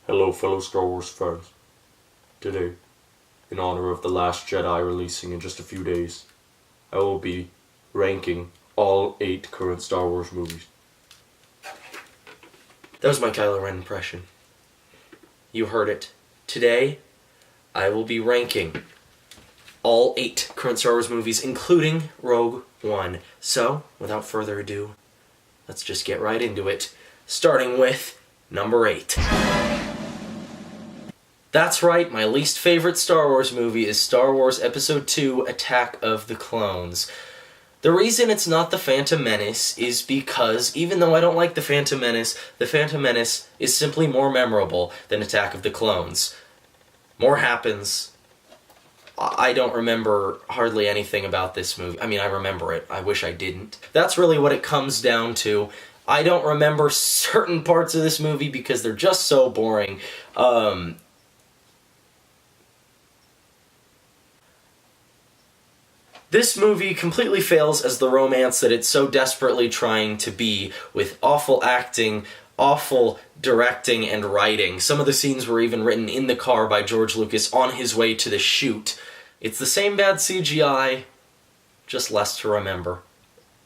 Hello fellow Star Wars fans. Today, in honor of The Last Jedi releasing in just a few days, I will be ranking all 8 current Star Wars movies. That was my Kylo Ren impression. You heard it. Today, I will be ranking all 8 current Star Wars movies, including Rogue One. So, without further ado, let's just get right into it, starting with number 8. That's right, my least favorite Star Wars movie is Star Wars Episode II, Attack of the Clones. The reason it's not The Phantom Menace is because, even though I don't like The Phantom Menace is simply more memorable than Attack of the Clones. More happens. I don't remember hardly anything about this movie. I mean, I remember it. I wish I didn't. That's really what it comes down to. I don't remember certain parts of this movie because they're just so boring. This movie completely fails as the romance that it's so desperately trying to be, with awful acting, awful directing and writing. Some of the scenes were even written in the car by George Lucas on his way to the shoot. It's the same bad CGI, just less to remember.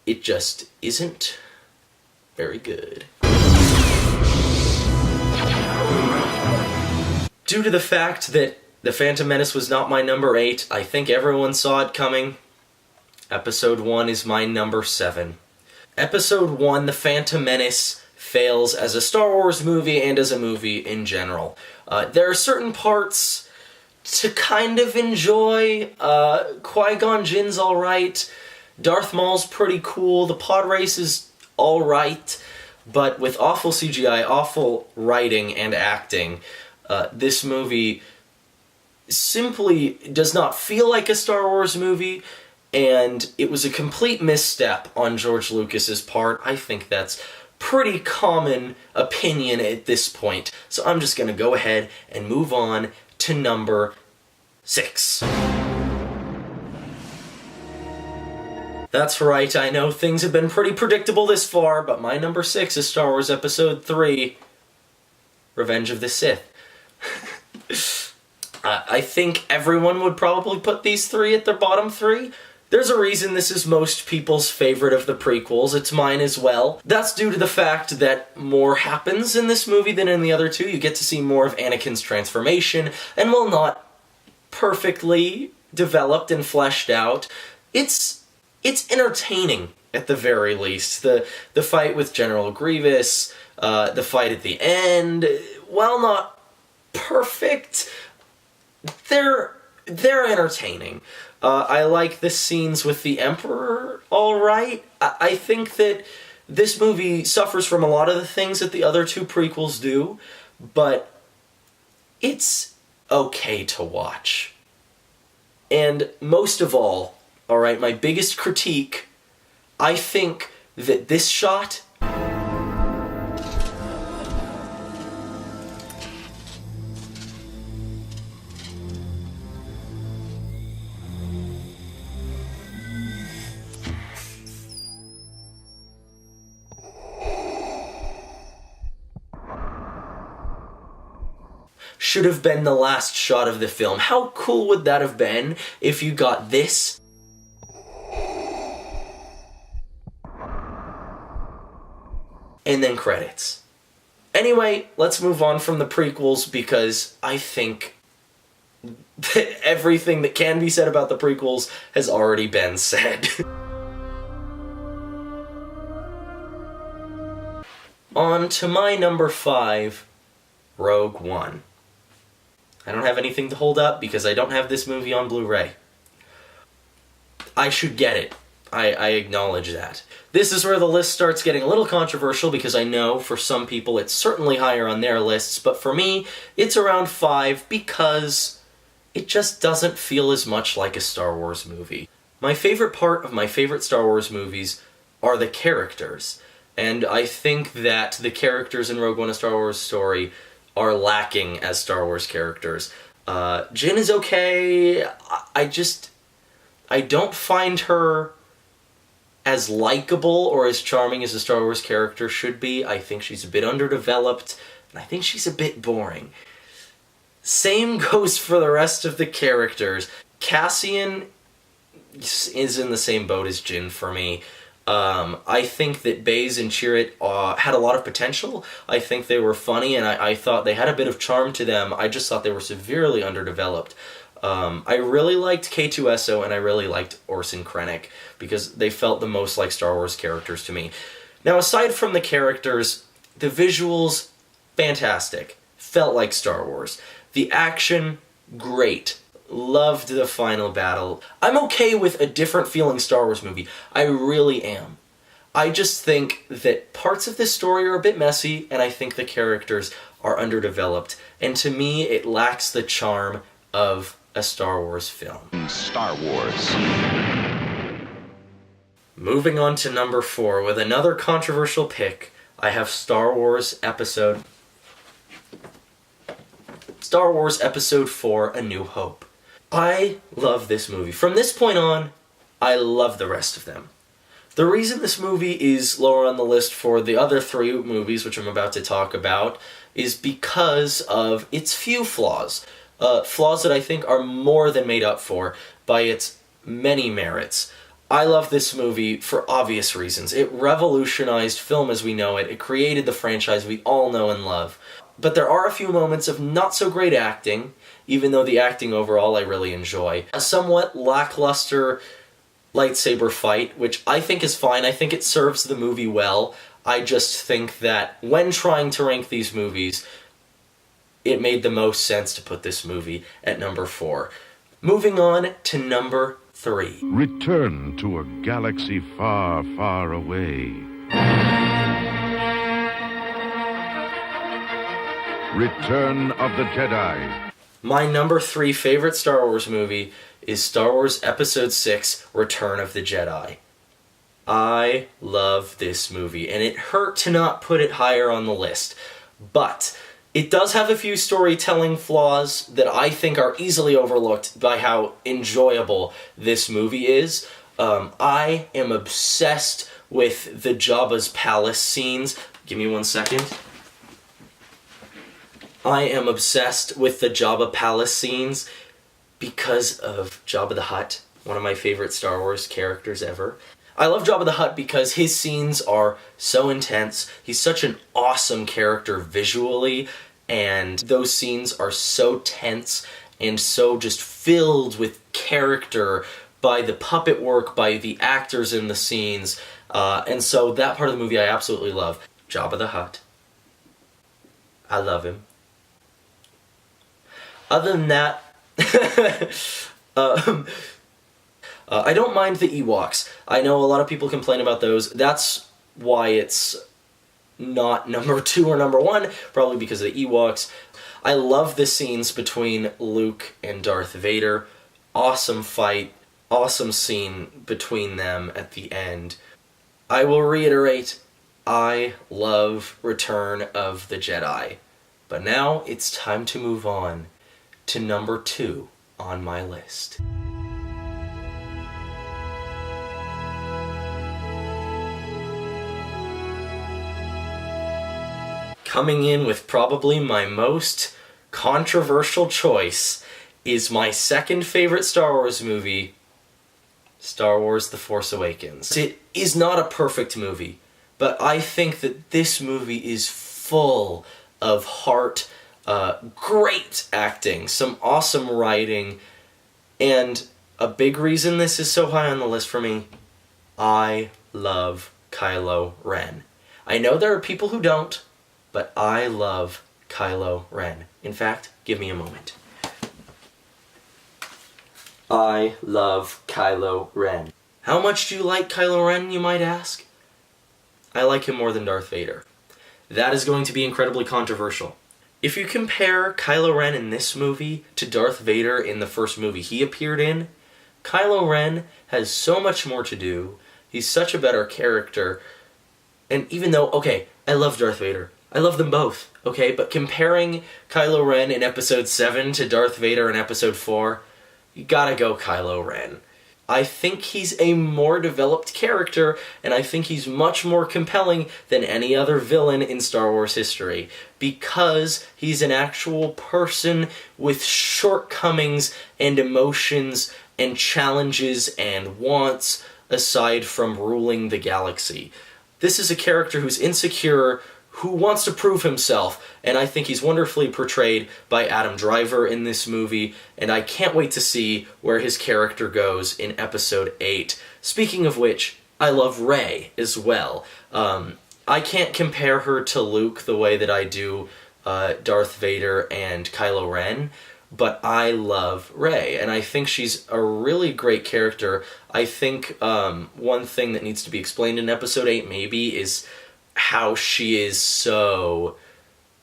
It just isn't very good. Due to the fact that The Phantom Menace was not my number 8, I think everyone saw it coming. Episode 1 is my number 7. Episode 1, The Phantom Menace, fails as a Star Wars movie and as a movie in general. There are certain parts to kind of enjoy. Qui-Gon Jinn's alright. Darth Maul's pretty cool. The pod race is alright. But with awful CGI, awful writing and acting, this movie simply does not feel like a Star Wars movie, and it was a complete misstep on George Lucas's part. I think that's pretty common opinion at this point. So I'm just going to go ahead and move on to number 6. That's right, I know things have been pretty predictable this far, but my number 6 is Star Wars Episode 3, Revenge of the Sith. I think everyone would probably put these 3 at their bottom 3. There's a reason this is most people's favorite of the prequels. It's mine as well. That's due to the fact that more happens in this movie than in the other 2. You get to see more of Anakin's transformation, and while not perfectly developed and fleshed out, it's entertaining at the very least. The fight with General Grievous, the fight at the end, while not perfect, they're entertaining. I like the scenes with the Emperor alright. I think that this movie suffers from a lot of the things that the other 2 prequels do, but it's okay to watch. And most of all, alright, my biggest critique, I think that this shot should have been the last shot of the film. How cool would that have been if you got this and then credits? Anyway, let's move on from the prequels because I think that everything that can be said about the prequels has already been said. On to my number 5, Rogue One. I don't have anything to hold up because I don't have this movie on Blu-ray. I should get it. I acknowledge that. This is where the list starts getting a little controversial because I know for some people it's certainly higher on their lists, but for me, it's around 5 because it just doesn't feel as much like a Star Wars movie. My favorite part of my favorite Star Wars movies are the characters, and I think that the characters in Rogue One: A Star Wars Story are lacking as Star Wars characters. Jyn is okay. I don't find her as likable or as charming as a Star Wars character should be. I think she's a bit underdeveloped. and I think she's a bit boring. Same goes for the rest of the characters. Cassian is in the same boat as Jyn for me. I think that Baze and Chirrut had a lot of potential. I think they were funny, and I thought they had a bit of charm to them. I just thought they were severely underdeveloped. I really liked K2SO, and I really liked Orson Krennic, because they felt the most like Star Wars characters to me. Now, aside from the characters, the visuals, fantastic. Felt like Star Wars. The action, great. Loved the final battle. I'm okay with a different feeling Star Wars movie. I really am. I just think that parts of this story are a bit messy, and I think the characters are underdeveloped. And to me, it lacks the charm of a Star Wars film. Star Wars. Moving on to number 4, with another controversial pick, I have Star Wars Episode 4, A New Hope. I love this movie. From this point on, I love the rest of them. The reason this movie is lower on the list for the other 3 movies, which I'm about to talk about, is because of its few flaws. Flaws that I think are more than made up for by its many merits. I love this movie for obvious reasons. It revolutionized film as we know it. It created the franchise we all know and love. But there are a few moments of not so great acting, even though the acting overall I really enjoy. A somewhat lackluster lightsaber fight, which I think is fine. I think it serves the movie well. I just think that when trying to rank these movies, it made the most sense to put this movie at number 4. Moving on to number 3. Return to a galaxy far, far away. Return of the Jedi. My number 3 favorite Star Wars movie is Star Wars Episode 6, Return of the Jedi. I love this movie, and it hurt to not put it higher on the list. But it does have a few storytelling flaws that I think are easily overlooked by how enjoyable this movie is. I am obsessed with the Jabba's palace scenes. Give me 1 second. I am obsessed with the Jabba palace scenes because of Jabba the Hutt, one of my favorite Star Wars characters ever. I love Jabba the Hutt because his scenes are so intense. He's such an awesome character visually, and those scenes are so tense and so just filled with character by the puppet work, by the actors in the scenes. And so that part of the movie I absolutely love. Jabba the Hutt. I love him. Other than that, I don't mind the Ewoks. I know a lot of people complain about those. That's why it's not number 2 or number 1, probably because of the Ewoks. I love the scenes between Luke and Darth Vader. Awesome fight, awesome scene between them at the end. I will reiterate, I love Return of the Jedi. But now it's time to move on to number 2 on my list. Coming in with probably my most controversial choice is my second favorite Star Wars movie, Star Wars The Force Awakens. It is not a perfect movie, but I think that this movie is full of heart, great acting, some awesome writing, and a big reason this is so high on the list for me, I love Kylo Ren. I know there are people who don't, but I love Kylo Ren. In fact, give me a moment. I love Kylo Ren. How much do you like Kylo Ren, you might ask? I like him more than Darth Vader. That is going to be incredibly controversial. If you compare Kylo Ren in this movie to Darth Vader in the first movie he appeared in, Kylo Ren has so much more to do. He's such a better character. And even though, okay, I love Darth Vader. I love them both, okay? But comparing Kylo Ren in Episode 7 to Darth Vader in Episode 4, you gotta go Kylo Ren. I think he's a more developed character, and I think he's much more compelling than any other villain in Star Wars history, because he's an actual person with shortcomings and emotions and challenges and wants aside from ruling the galaxy. This is a character who's insecure, who wants to prove himself, and I think he's wonderfully portrayed by Adam Driver in this movie, and I can't wait to see where his character goes in Episode 8. Speaking of which, I love Rey as well. I can't compare her to Luke the way that I do Darth Vader and Kylo Ren, but I love Rey, and I think she's a really great character. I think one thing that needs to be explained in Episode 8 maybe is how she is so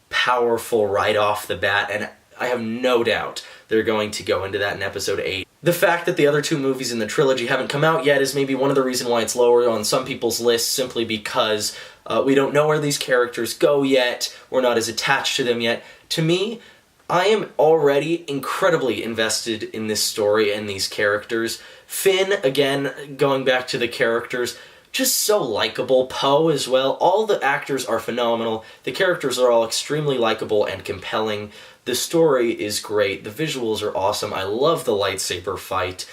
powerful right off the bat, and I have no doubt they're going to go into that in Episode 8. The fact that the other two movies in the trilogy haven't come out yet is maybe one of the reasons why it's lower on some people's lists, simply because we don't know where these characters go yet, we're not as attached to them yet. To me, I am already incredibly invested in this story and these characters. Finn, again, going back to the characters, just so likable. Poe as well. All the actors are phenomenal. The characters are all extremely likable and compelling. The story is great. The visuals are awesome. I love the lightsaber fight.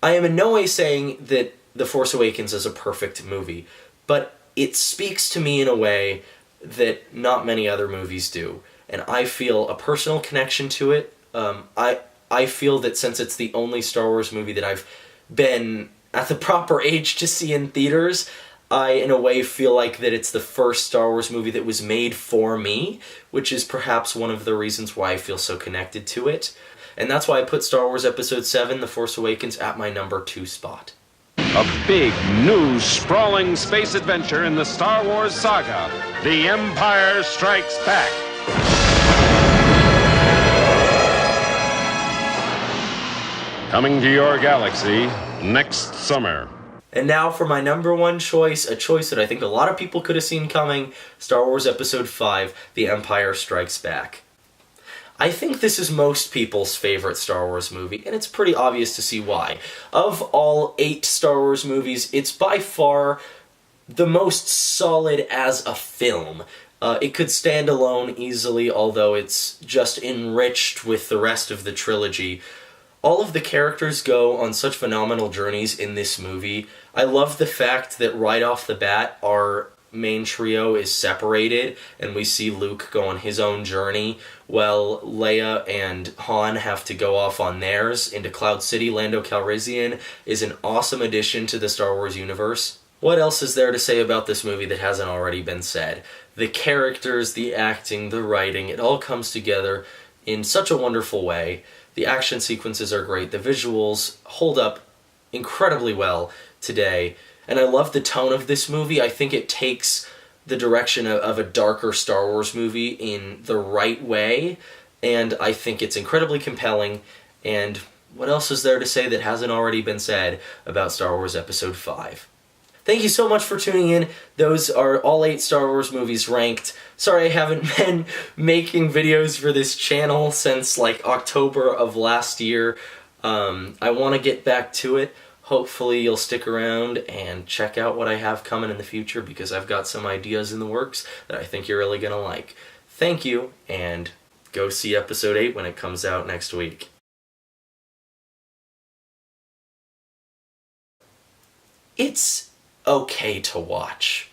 I am in no way saying that The Force Awakens is a perfect movie, but it speaks to me in a way that not many other movies do. And I feel a personal connection to it. I feel that since it's the only Star Wars movie that I've been at the proper age to see in theaters, I, in a way, feel like that it's the first Star Wars movie that was made for me, which is perhaps one of the reasons why I feel so connected to it. And that's why I put Star Wars Episode 7, The Force Awakens, at my number 2 spot. A big, new, sprawling space adventure in the Star Wars saga. The Empire Strikes Back. Coming to your galaxy next summer. And now for my number 1 choice, a choice that I think a lot of people could have seen coming, Star Wars Episode 5, The Empire Strikes Back. I think this is most people's favorite Star Wars movie, and it's pretty obvious to see why. Of all 8 Star Wars movies, it's by far the most solid as a film. It could stand alone easily, although it's just enriched with the rest of the trilogy. All of the characters go on such phenomenal journeys in this movie. I love the fact that right off the bat, our main trio is separated, and we see Luke go on his own journey, while Leia and Han have to go off on theirs into Cloud City. Lando Calrissian is an awesome addition to the Star Wars universe. What else is there to say about this movie that hasn't already been said? The characters, the acting, the writing, it all comes together in such a wonderful way. The action sequences are great. The visuals hold up incredibly well today. And I love the tone of this movie. I think it takes the direction of a darker Star Wars movie in the right way. And I think it's incredibly compelling. And what else is there to say that hasn't already been said about Star Wars Episode 5? Thank you so much for tuning in. Those are all 8 Star Wars movies ranked. Sorry I haven't been making videos for this channel since like October of last year. I want to get back to it. Hopefully you'll stick around and check out what I have coming in the future, because I've got some ideas in the works that I think you're really going to like. Thank you, and go see Episode 8 when it comes out next week. It's okay to watch.